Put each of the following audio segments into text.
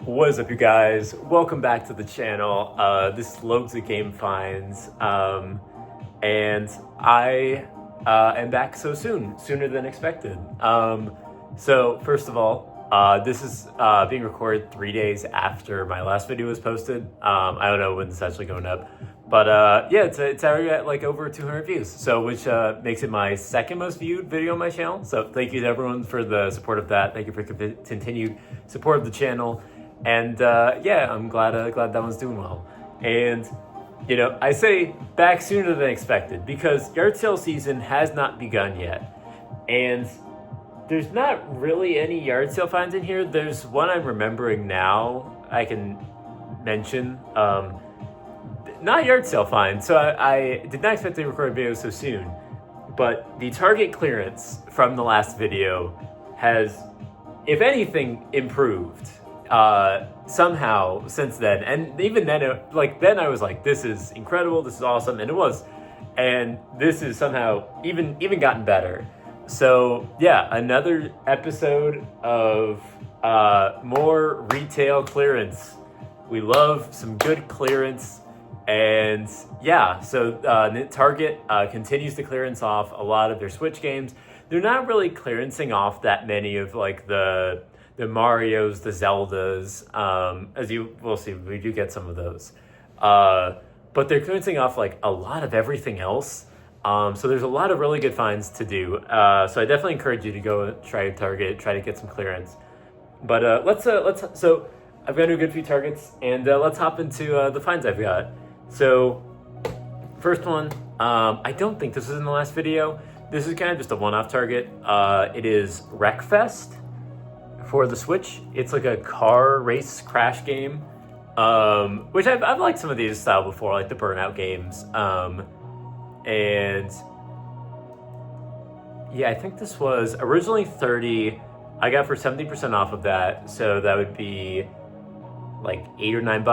What is up, you guys? Welcome back to the channel. This is Loads of Game Finds, and I am back so sooner than expected. So first of all, this is being recorded 3 days after my last video was posted. I don't know when it's actually going up, but yeah, it's already at like over 200 views, so which makes it my second most viewed video on my channel. So thank you to everyone for the support of that. Thank you for continued support of the channel. And yeah, I'm glad that one's doing well. And you know, I say back sooner than expected because yard sale season has not begun yet, and there's not really any yard sale finds in here. There's one I'm remembering now I can mention, not yard sale find. So I did not expect to record a video so soon, but the Target clearance from the last video has, if anything, improved somehow since then. And even then, then I was like, this is incredible, this is awesome, and it was. And this is somehow even gotten better. So yeah, another episode of more retail clearance. We love some good clearance. And yeah, so Target continues to clearance off a lot of their Switch games. They're not really clearancing off that many of like the Marios, the Zeldas, as you will see, we do get some of those. But they're clearancing off like a lot of everything else. So there's a lot of really good finds to do. So I definitely encourage you to go try Target, try to get some clearance. But so I've got a good few Targets, and let's hop into the finds I've got. So first one, I don't think this was in the last video. This is kind of just a one-off Target. It is Wreckfest for the Switch. It's like a car race crash game, which I've liked some of these style before, like the Burnout games. And yeah, I think this was originally $30. I got for 70% off of that, so that would be like $8 or $9.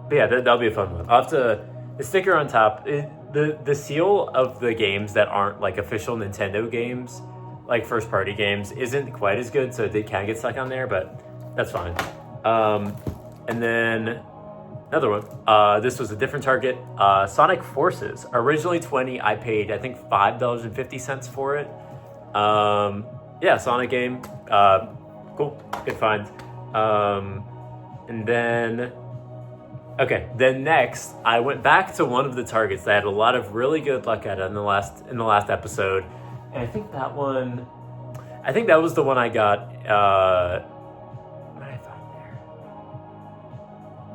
But yeah, that'll be a fun one. I'll have the sticker on top. The seal of the games that aren't like official Nintendo games, like first party games, isn't quite as good, so they can get stuck on there, but that's fine. And then another one. This was a different Target. Sonic Forces, originally $20. I paid, I think, $5.50 for it. Yeah, Sonic game. Cool, good find. And then, okay, then next, I went back to one of the Targets that I had a lot of really good luck at in the last episode. And I think that was the one I got, what did I find there?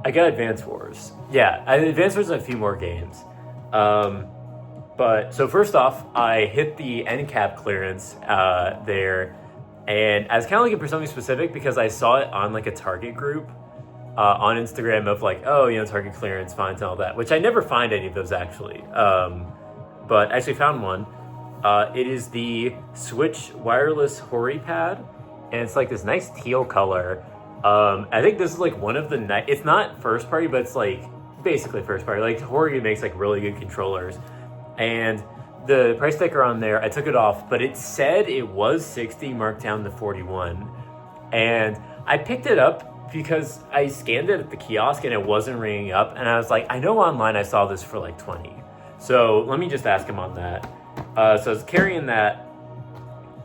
I got Advance Wars. Yeah, Advance Wars has a few more games. But, so first off, I hit the end cap clearance there. And I was kind of looking for something specific because I saw it on like a Target group on Instagram of like, oh, you know, Target clearance finds and all that, which I never find any of those actually. But I actually found one. It is the Switch wireless Hori pad, and it's like this nice teal color. I think this is like one of the it's not first party, but it's like basically first party. Like Hori makes like really good controllers, and the price sticker on there, I took it off, but it said it was $60, marked down to $41, and I picked it up because I scanned it at the kiosk and it wasn't ringing up, and I was like, I know online I saw this for like $20, so let me just ask him on that. So I was carrying that,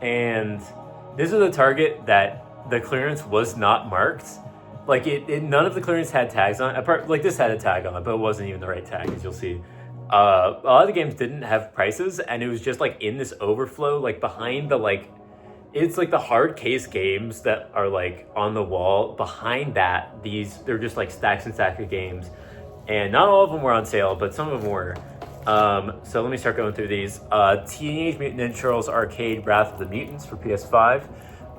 and this is a Target that the clearance was not marked. Like none of the clearance had tags on it. Apart, like this had a tag on it, but it wasn't even the right tag, as you'll see. A lot of the games didn't have prices, and it was just like in this overflow, like behind the it's like the hard case games that are like on the wall. Behind that, they're just like stacks and stacks of games, and not all of them were on sale, but some of them were. So let me start going through these. Teenage Mutant Ninja Turtles Arcade Wrath of the Mutants for PS5.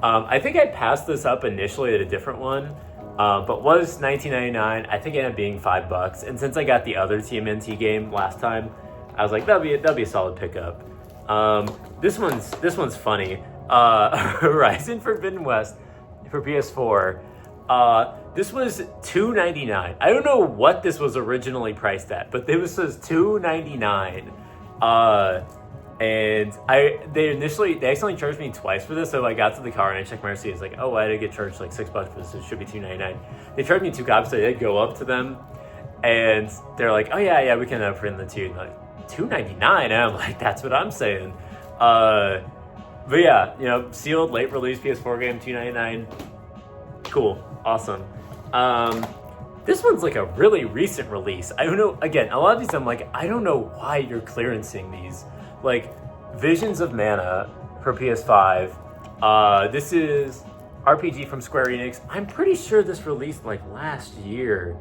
I think I passed this up initially at a different one, but was $19.99. I think it ended up being $5. And since I got the other TMNT game last time, I was like, that'll be a solid pickup. This one's funny. Horizon Forbidden West for PS4. This was $2.99. I don't know what this was originally priced at, but this was $2.99. And they accidentally charged me twice for this. So I got to the car and I checked my receipt. It's like, oh, I did get charged like $6 for this. So it should be $2.99. They charged me 2 copies. So I did go up to them, and they're like, oh yeah, we can print the 2. And like, $2.99. And I'm like, that's what I'm saying. But yeah, you know, sealed, late release PS4 game, $2.99. Cool, awesome. This one's like a really recent release. I don't know. Again, a lot of these I'm like, I don't know why you're clearancing these. Like, Visions of Mana for PS5. This is RPG from Square Enix. I'm pretty sure this released like last year.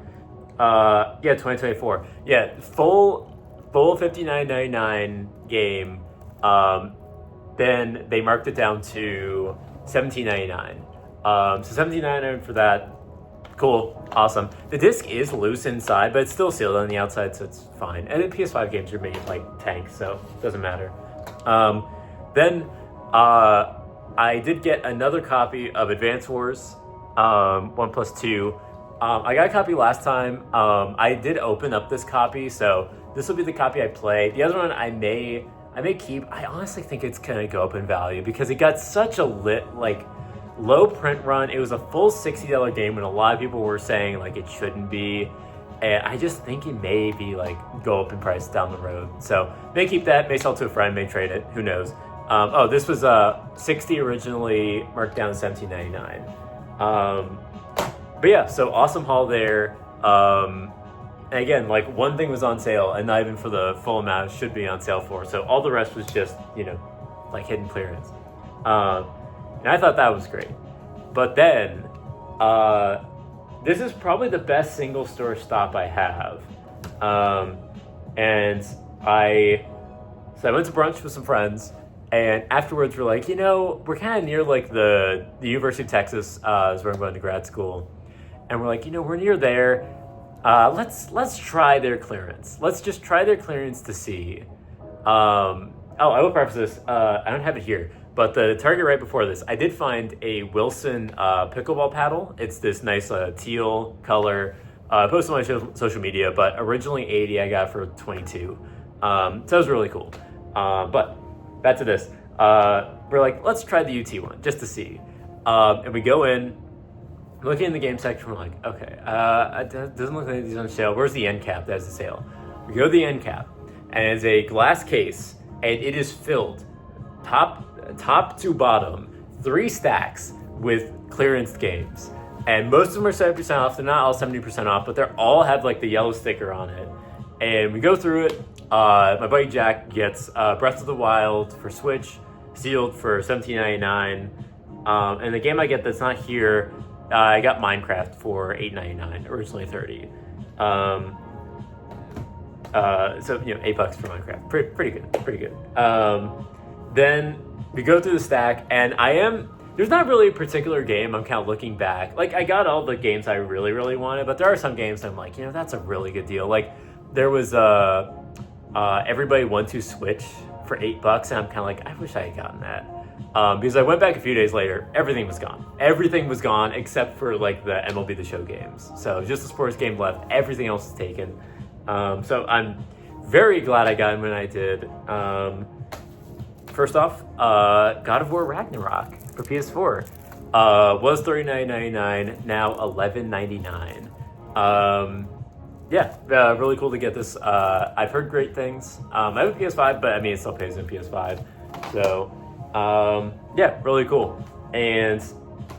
Yeah, 2024. Yeah, full $59.99 game. Then they marked it down to $17.99. So $17.99 for that. Cool, awesome. The disc is loose inside, but it's still sealed on the outside, so it's fine. And the PS5 games are made like tanks, so it doesn't matter. Then I did get another copy of Advance Wars 1+2. I got a copy last time. I did open up this copy, so this will be the copy I play. The other one I may keep. I honestly think it's gonna go up in value because it got such a low print run. It was a full $60 game when a lot of people were saying like it shouldn't be, and I just think it may be like go up in price down the road. So may keep that, may sell to a friend, may trade it, who knows. This was $60 originally, marked down to $17.99. But yeah, so awesome haul there. And again, like one thing was on sale, and not even for the full amount it should be on sale for. So all the rest was just, you know, like hidden clearance. And I thought that was great. But then, this is probably the best single store stop I have. And I went to brunch with some friends, and afterwards we're like, you know, we're kind of near like the University of Texas is where I'm going to grad school. And we're like, you know, we're near there. Let's try their clearance. Let's just try their clearance to see. I will preface this. I don't have it here. But the Target right before this, I did find a Wilson pickleball paddle. It's this nice teal color. I posted on my social media, but originally $80, I got it for $22. So it was really cool. But back to this. We're like, let's try the UT one just to see. And we go in, looking in the game section, we're like, okay, it doesn't look like these on sale. Where's the end cap? That's the sale. We go to the end cap, and it's a glass case, and it is filled top to bottom, 3 stacks with clearance games, and most of them are 70% off. They're not all 70% off, but they all have like the yellow sticker on it. And we go through it. My buddy Jack gets Breath of the Wild for Switch, sealed for $17.99. And the game I get that's not here, I got Minecraft for $8.99, originally $30. So you know, $8 for Minecraft, pretty good. Then we go through the stack, and there's not really a particular game I'm kind of looking back. Like, I got all the games I really, really wanted, but there are some games I'm like, you know, that's a really good deal. Like, there was Everybody Want to Switch for $8, and I'm kind of like, I wish I had gotten that. Because I went back a few days later, everything was gone. Everything was gone except for like the MLB The Show games. So just the sports game left. Everything else is taken. So I'm very glad I got it when I did. First off, God of War Ragnarok for PS4 was $39.99, now $11.99. Really cool to get this. I've heard great things. I have a PS5, but I mean, it still pays in PS5. So, really cool. And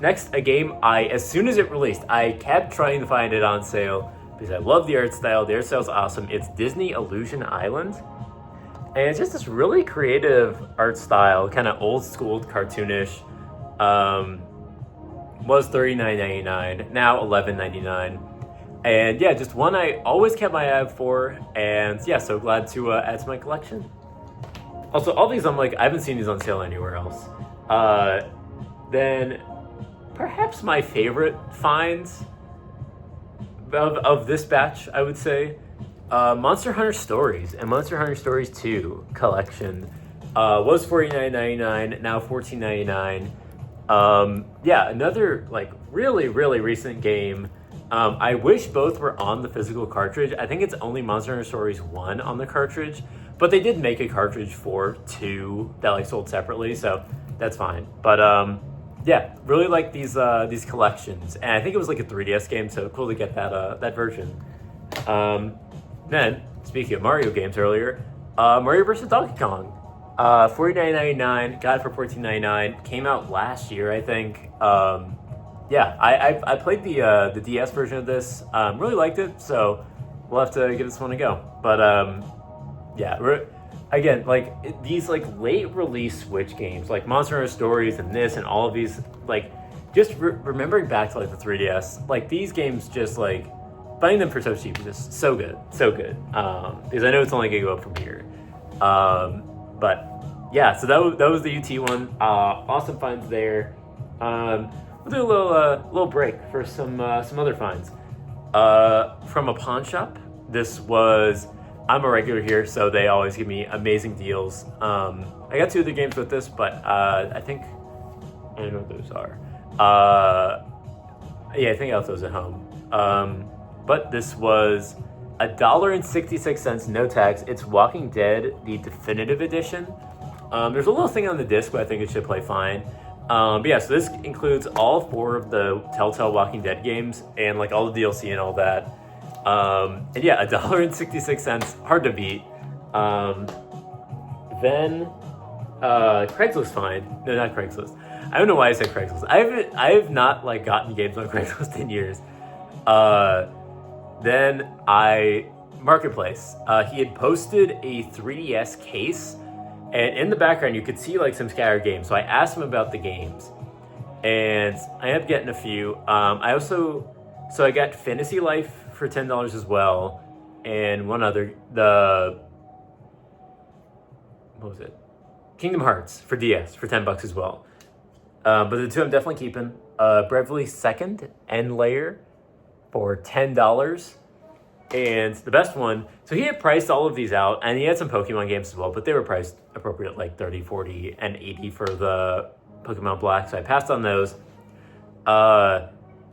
next, a game as soon as it released, I kept trying to find it on sale because I love the art style. The art style is awesome. It's Disney Illusion Island. And it's just this really creative art style, kind of old school, cartoonish. Was $39.99, now $11.99. And yeah, just one I always kept my eye out for. And yeah, so glad to add to my collection. Also, all these I'm like, I haven't seen these on sale anywhere else. Then perhaps my favorite finds of this batch, I would say, Monster Hunter Stories and Monster Hunter Stories 2 collection was $49.99, now $14.99. Another like really, really recent game. I wish both were on the physical cartridge. I think it's only Monster Hunter Stories 1 on the cartridge, But they did make a cartridge for 2 that like sold separately, so that's fine. But yeah, really like these collections, and I think it was like a 3DS game, so cool to get that version. Then speaking of Mario games earlier, Mario vs. Donkey Kong, $49.99, got it for $14.99. Came out last year, I think. Yeah, I played the DS version of this. Really liked it, so we'll have to give this one a go. But yeah, again, like these like late release Switch games, like Monster Hunter Stories and this and all of these, like just remembering back to like the 3DS, like these games just like finding them for so cheap is just so good, so good. Because I know it's only gonna go up from here. But yeah, so that was the UT one. Awesome finds there. We'll do a little break for some other finds. From a pawn shop. This was, I'm a regular here, so they always give me amazing deals. I got 2 other games with this, but I think I don't know what those are. Yeah, I think I left those at home. But this was $1.66, no tax. It's Walking Dead, the definitive edition. There's a little thing on the disc, but I think it should play fine. But yeah, so this includes all 4 of the Telltale Walking Dead games and like all the DLC and all that. And yeah, $1.66, hard to beat. Then Craigslist find. No, not Craigslist. I don't know why I said Craigslist. I have not like gotten games on Craigslist in years. Then Marketplace. He had posted a 3DS case, and in the background you could see like some scattered games. So I asked him about the games, and I ended up getting a few. I got Fantasy Life for $10 as well, and one other, what was it? Kingdom Hearts for DS for $10 as well. But the 2 I'm definitely keeping. Bravely Second End Layer for $10. And the best one, so he had priced all of these out, and he had some Pokemon games as well, but they were priced appropriate, like $30, $40, and $80 for the Pokemon Black, so I passed on those.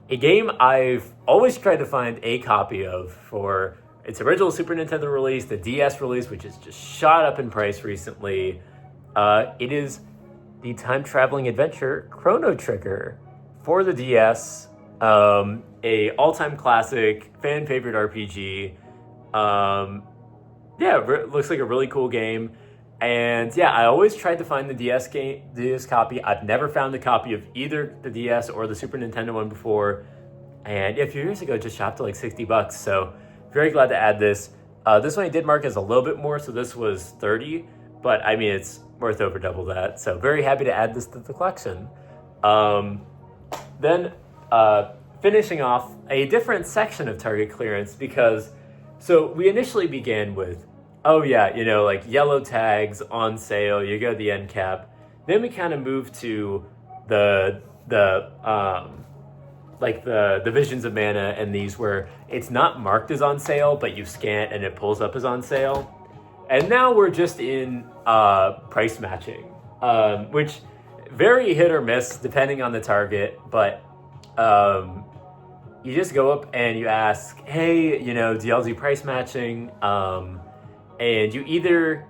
A game I've always tried to find a copy of for its original Super Nintendo release, the DS release, which has just shot up in price recently. It is the time-traveling adventure Chrono Trigger for the DS. A all-time classic, fan-favorite RPG. Yeah, looks like a really cool game. And yeah, I always tried to find the DS copy. I've never found a copy of either the DS or the Super Nintendo one before. And yeah, a few years ago, it just shopped to like $60. So very glad to add this. This one I did mark as a little bit more, so this was $30. But I mean, it's worth over double that. So very happy to add this to the collection. Then finishing off a different section of Target clearance, because so we initially began with, oh yeah, you know, like yellow tags on sale, you go to the end cap. Then we kind of moved to the Visions of Mana and these where it's not marked as on sale, but you scan it and it pulls up as on sale. And now we're just in price matching, which very hit or miss depending on the target, but you just go up and you ask, hey, you know, do y'all do price matching? And you either,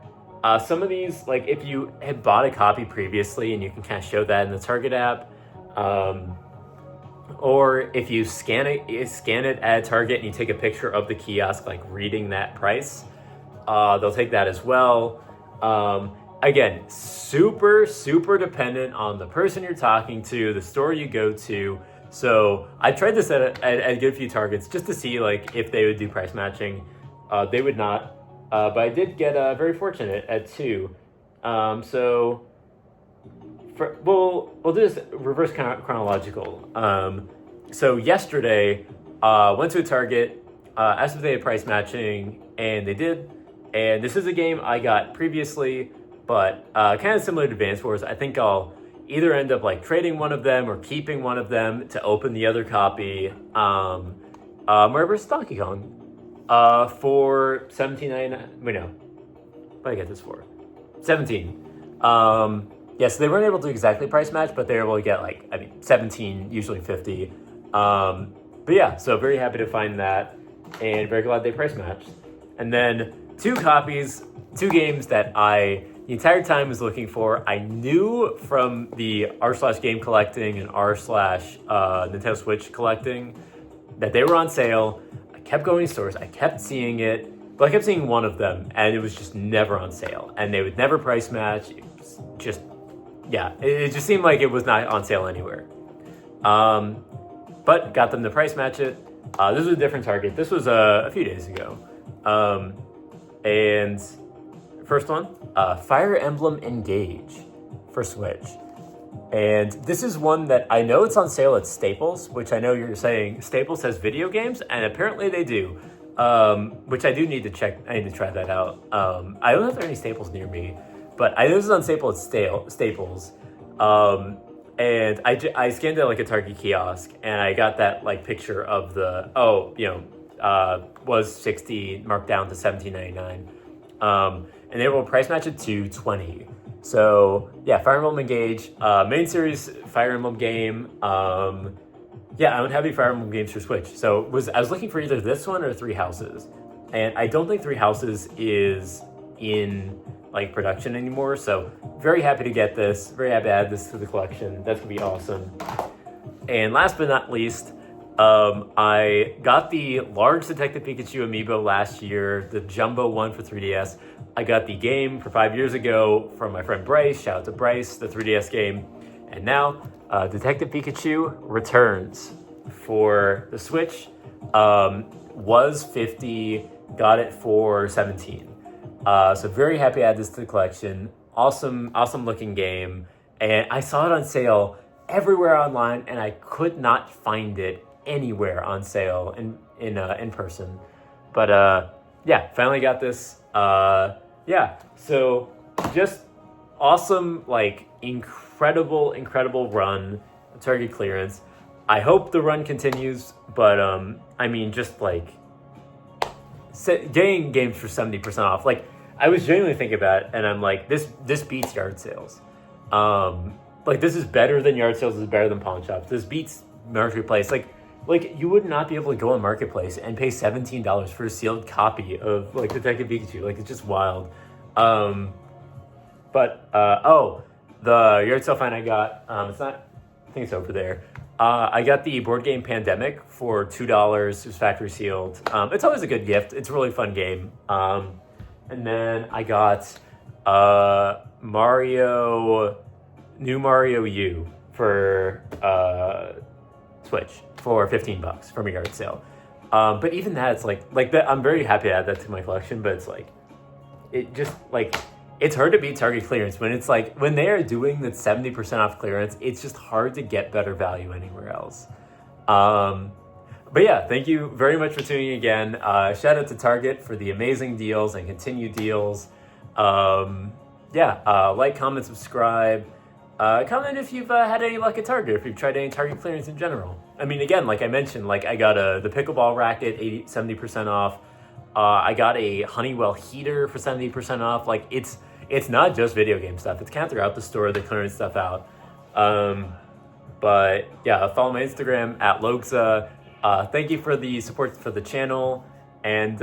some of these, like if you had bought a copy previously and you can kind of show that in the Target app, or if you scan it at Target and you take a picture of the kiosk, like reading that price, they'll take that as well. Again, super, super dependent on the person you're talking to, the store you go to. So I tried this at a good few Targets just to see like if they would do price matching. They would not, but I did get very fortunate at 2. So we'll do this reverse chronological. So yesterday, went to a Target, asked if they had price matching, and they did. And this is a game I got previously, but kind of similar to Advance Wars. I think I'll either end up like trading one of them or keeping one of them to open the other copy. Mario vs. Donkey Kong for $17.99. Wait, no. What did I get this for? $17. Yeah, so they weren't able to exactly price match, but they were able to get like, I mean, 17, usually 50. But yeah, so very happy to find that and very glad they price matched. And then 2 copies, 2 games that I the entire time was looking for. I knew from the r/game collecting and r/Nintendo Switch collecting that they were on sale. I kept going to stores, I kept seeing it, but I kept seeing one of them, and it was just never on sale, and they would never price match. It was just, yeah, it just seemed like it was not on sale anywhere. But got them to price match it. This was a different Target. This was a few days ago. And first one, Fire Emblem Engage for Switch. And this is one that I know it's on sale at Staples, which I know you're saying Staples has video games, and apparently they do, which I do need to check. I need to try that out. I don't know if there are any Staples near me, but I know this is on sale at Staples. And I scanned it like a Target kiosk, and I got that like picture of the was $60 marked down to $17.99, and they will price match it to $20. So yeah, Fire Emblem Engage, main series Fire Emblem game. Yeah, I don't have any Fire Emblem games for Switch, so I was looking for either this one or Three Houses, and I don't think Three Houses is in like production anymore. So very happy to get this. Very happy to add this to the collection. That's gonna be awesome. And last but not least, I got the large Detective Pikachu amiibo last year, the jumbo one for 3DS. I got the game for 5 years ago from my friend Bryce. Shout out to Bryce, the 3DS game. And now Detective Pikachu returns for the Switch. Was $50, got it for $17. So very happy to add this to the collection. Awesome looking game. And I saw it on sale everywhere online, and I could not find it anywhere on sale in person. But yeah, finally got this. Yeah, so just awesome, like incredible run, Target clearance. I hope the run continues, but I mean, just like getting games for 70% off. Like, I was genuinely thinking about it, and I'm like, this beats yard sales. Like, this is better than yard sales. This is better than pawn shops. This beats Marketplace. Like you would not be able to go on Marketplace and pay $17 for a sealed copy of like Detective Pikachu. Like, it's just wild. But the yard sale find I got, it's not, I think it's over there. I got the board game Pandemic for $2. It was factory sealed. It's always a good gift. It's a really fun game. And then I got New Mario U for Switch for $15 from a yard sale. But even that, it's like that. I'm very happy to add that to my collection. But it's like, it just like, it's hard to beat Target clearance when it's like, when they are doing the 70% off clearance, it's just hard to get better value anywhere else. But yeah, thank you very much for tuning in again. Shout out to Target for the amazing deals and continued deals. Like, comment, subscribe. Comment if you've had any luck at Target, if you've tried any Target clearance in general. I mean, again, like I mentioned, like I got the pickleball racket 70% off. I got a Honeywell heater for 70% off. Like, it's not just video game stuff. It's kind of throughout the store. They're clearing stuff out. But yeah, follow my Instagram at Logza. Thank you for the support for the channel, and